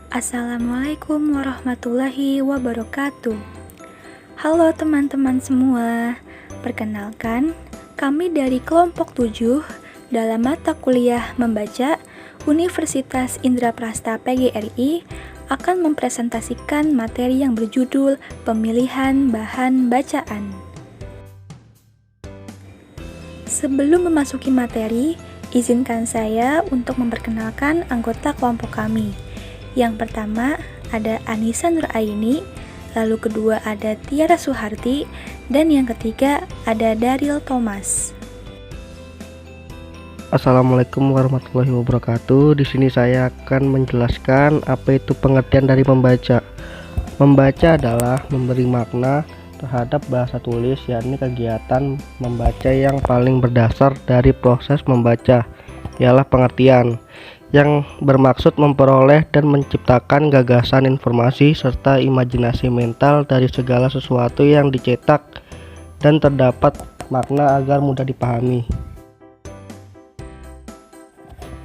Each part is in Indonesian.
Assalamualaikum warahmatullahi wabarakatuh. Halo teman-teman semua. Perkenalkan, kami dari kelompok 7 dalam mata kuliah membaca Universitas Indraprasta PGRI akan mempresentasikan materi yang berjudul Pemilihan Bahan Bacaan. Sebelum memasuki materi, izinkan saya untuk memperkenalkan anggota kelompok kami. Yang pertama ada Anissa Nuraini, lalu kedua ada Tiara Suharti, dan yang ketiga ada Daryl Thomas. Assalamualaikum warahmatullahi wabarakatuh. Di sini saya akan menjelaskan apa itu pengertian dari membaca. Membaca adalah memberi makna terhadap bahasa tulis, yakni kegiatan membaca yang paling berdasar dari proses membaca, ialah pengertian, yang bermaksud memperoleh dan menciptakan gagasan, informasi, serta imajinasi mental dari segala sesuatu yang dicetak dan terdapat makna agar mudah dipahami.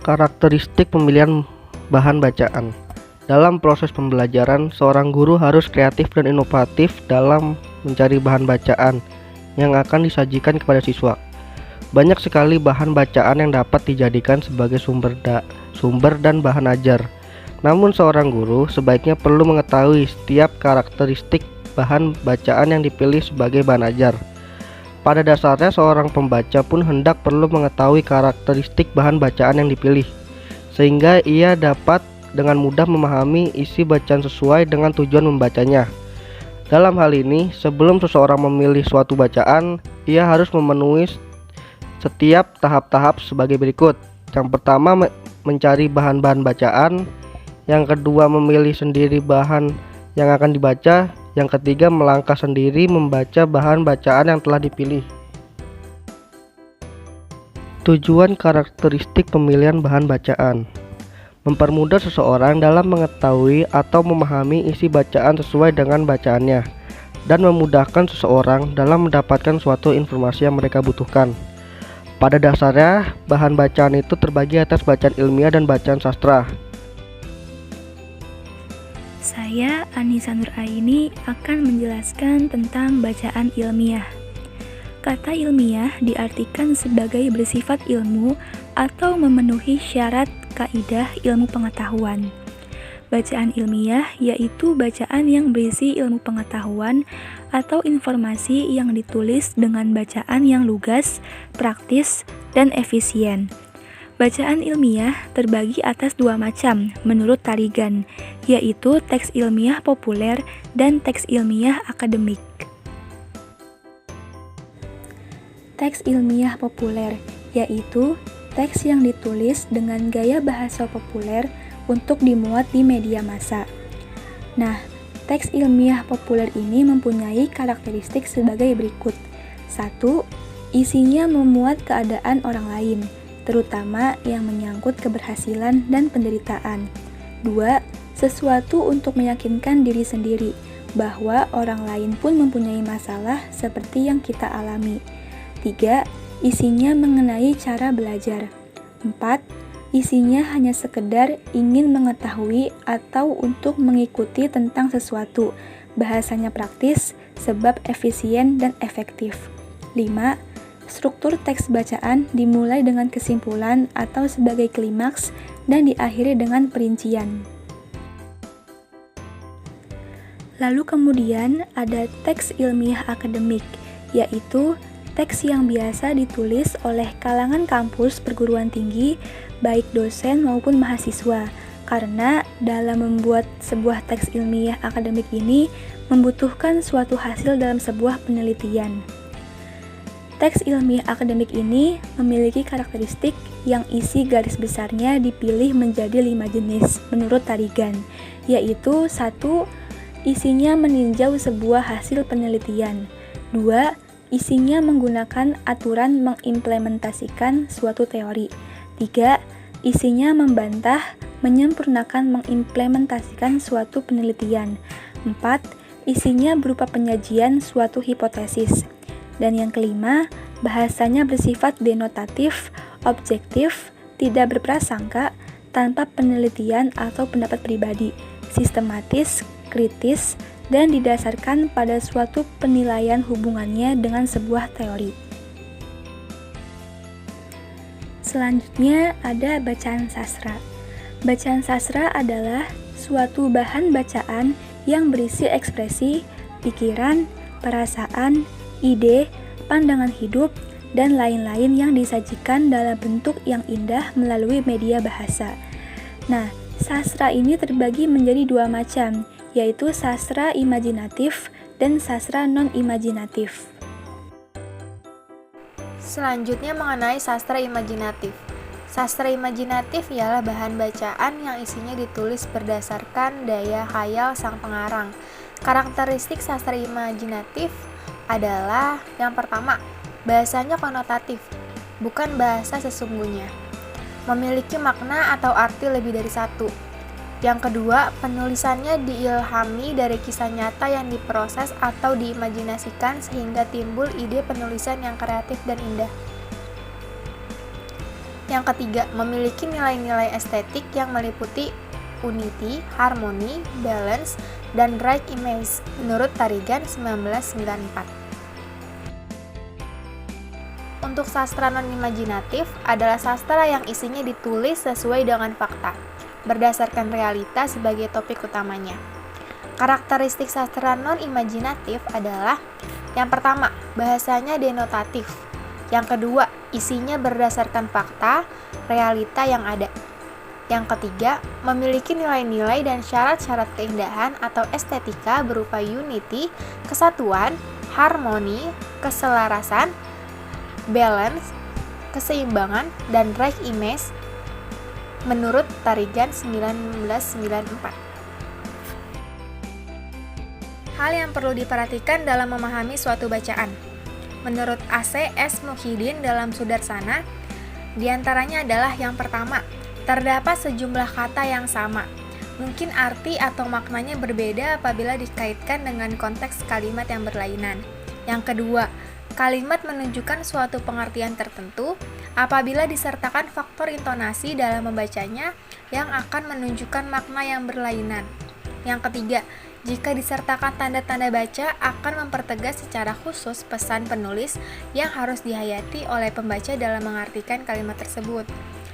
Karakteristik pemilihan bahan bacaan. Dalam proses pembelajaran, seorang guru harus kreatif dan inovatif dalam mencari bahan bacaan yang akan disajikan kepada siswa. Banyak sekali bahan bacaan yang dapat dijadikan sebagai sumber dan bahan ajar. Namun seorang guru sebaiknya perlu mengetahui setiap karakteristik bahan bacaan yang dipilih sebagai bahan ajar. Pada dasarnya seorang pembaca pun hendak perlu mengetahui karakteristik bahan bacaan yang dipilih, sehingga ia dapat dengan mudah memahami isi bacaan sesuai dengan tujuan membacanya. Dalam hal ini, sebelum seseorang memilih suatu bacaan, ia harus memenuhi setiap tahap-tahap sebagai berikut. Yang pertama, mencari bahan-bahan bacaan. Yang kedua, memilih sendiri bahan yang akan dibaca. Yang ketiga, melangkah sendiri membaca bahan bacaan yang telah dipilih. Tujuan karakteristik pemilihan bahan bacaan: mempermudah seseorang dalam mengetahui atau memahami isi bacaan sesuai dengan bacaannya, dan memudahkan seseorang dalam mendapatkan suatu informasi yang mereka butuhkan. Pada dasarnya, bahan bacaan itu terbagi atas bacaan ilmiah dan bacaan sastra. Saya, Anissa Nuraini, akan menjelaskan tentang bacaan ilmiah. Kata ilmiah diartikan sebagai bersifat ilmu atau memenuhi syarat kaidah ilmu pengetahuan. Bacaan ilmiah yaitu bacaan yang berisi ilmu pengetahuan atau informasi yang ditulis dengan bacaan yang lugas, praktis, dan efisien. Bacaan ilmiah terbagi atas dua macam menurut Tarigan, yaitu teks ilmiah populer dan teks ilmiah akademik. Teks ilmiah populer yaitu teks yang ditulis dengan gaya bahasa populer untuk dimuat di media massa. Nah, teks ilmiah populer ini mempunyai karakteristik sebagai berikut. 1. Isinya memuat keadaan orang lain, terutama yang menyangkut keberhasilan dan penderitaan. 2. Sesuatu untuk meyakinkan diri sendiri bahwa orang lain pun mempunyai masalah seperti yang kita alami. 3. Isinya mengenai cara belajar. 4. Isinya hanya sekedar ingin mengetahui atau untuk mengikuti tentang sesuatu. Bahasanya praktis, sebab efisien dan efektif. 5. Struktur teks bacaan dimulai dengan kesimpulan atau sebagai klimaks dan diakhiri dengan perincian. Lalu kemudian ada teks ilmiah akademik, yaitu teks yang biasa ditulis oleh kalangan kampus perguruan tinggi, baik dosen maupun mahasiswa, karena dalam membuat sebuah teks ilmiah akademik ini membutuhkan suatu hasil dalam sebuah penelitian. Teks ilmiah akademik ini memiliki karakteristik yang isi garis besarnya dipilih menjadi 5 jenis menurut Tarigan, yaitu 1. Isinya meninjau sebuah hasil penelitian. 2. Isinya menggunakan aturan mengimplementasikan suatu teori. 3. Isinya membantah, menyempurnakan mengimplementasikan suatu penelitian. 4. Isinya berupa penyajian suatu hipotesis. Dan yang kelima, bahasanya bersifat denotatif, objektif, tidak berprasangka, tanpa penelitian atau pendapat pribadi, sistematis, kritis, dan didasarkan pada suatu penilaian hubungannya dengan sebuah teori. Selanjutnya ada bacaan sastra. Bacaan sastra adalah suatu bahan bacaan yang berisi ekspresi, pikiran, perasaan, ide, pandangan hidup, dan lain-lain yang disajikan dalam bentuk yang indah melalui media bahasa. Nah, sastra ini terbagi menjadi dua macam, yaitu sastra imajinatif dan sastra non-imajinatif. Selanjutnya mengenai sastra imajinatif. Sastra imajinatif ialah bahan bacaan yang isinya ditulis berdasarkan daya khayal sang pengarang. Karakteristik sastra imajinatif adalah yang pertama, bahasanya konotatif, bukan bahasa sesungguhnya. Memiliki makna atau arti lebih dari satu. Yang kedua, penulisannya diilhami dari kisah nyata yang diproses atau diimajinasikan sehingga timbul ide penulisan yang kreatif dan indah. Yang ketiga, memiliki nilai-nilai estetik yang meliputi unity, harmoni, balance, dan right image menurut Tarigan 1994. Untuk sastra non-imajinatif adalah sastra yang isinya ditulis sesuai dengan fakta, berdasarkan realita sebagai topik utamanya. Karakteristik sastra non-imajinatif adalah yang pertama, bahasanya denotatif. Yang kedua, isinya berdasarkan fakta, realita yang ada. Yang ketiga, memiliki nilai-nilai dan syarat-syarat keindahan atau estetika berupa unity, kesatuan, harmoni, keselarasan, balance, keseimbangan, dan right image menurut Tarigan 1994. Hal yang perlu diperhatikan dalam memahami suatu bacaan. Menurut A.C.S. Muhyiddin dalam Sudarsana, diantaranya adalah yang pertama, terdapat sejumlah kata yang sama. Mungkin arti atau maknanya berbeda apabila dikaitkan dengan konteks kalimat yang berlainan. Yang kedua, kalimat menunjukkan suatu pengertian tertentu apabila disertakan faktor intonasi dalam membacanya yang akan menunjukkan makna yang berlainan. Yang ketiga, jika disertakan tanda-tanda baca akan mempertegas secara khusus pesan penulis yang harus dihayati oleh pembaca dalam mengartikan kalimat tersebut.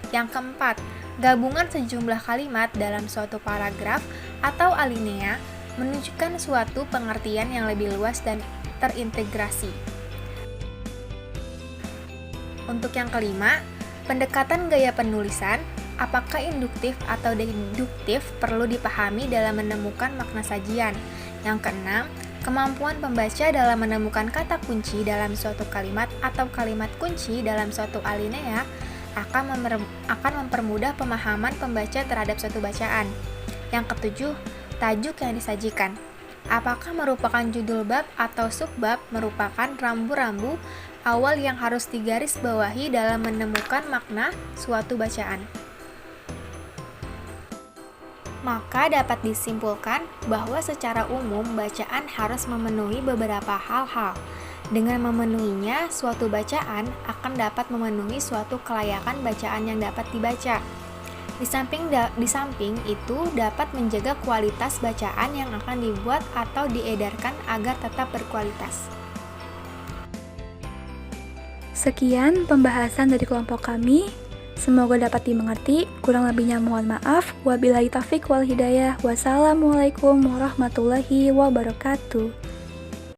Yang keempat, gabungan sejumlah kalimat dalam suatu paragraf atau alinea menunjukkan suatu pengertian yang lebih luas dan terintegrasi. Untuk yang kelima, pendekatan gaya penulisan, apakah induktif atau deduktif perlu dipahami dalam menemukan makna sajian. Yang keenam, kemampuan pembaca dalam menemukan kata kunci dalam suatu kalimat atau kalimat kunci dalam suatu alinea akan mempermudah pemahaman pembaca terhadap suatu bacaan. Yang ketujuh, tajuk yang disajikan. Apakah merupakan judul bab atau subbab merupakan rambu-rambu awal yang harus digarisbawahi dalam menemukan makna suatu bacaan. Maka dapat disimpulkan bahwa secara umum bacaan harus memenuhi beberapa hal-hal. Dengan memenuhinya, suatu bacaan akan dapat memenuhi suatu kelayakan bacaan yang dapat dibaca. Di samping itu dapat menjaga kualitas bacaan yang akan dibuat atau diedarkan agar tetap berkualitas. Sekian pembahasan dari kelompok kami. Semoga dapat dimengerti, kurang lebihnya mohon maaf. Wabillahi taufiq wal hidayah. Wassalamualaikum warahmatullahi wabarakatuh.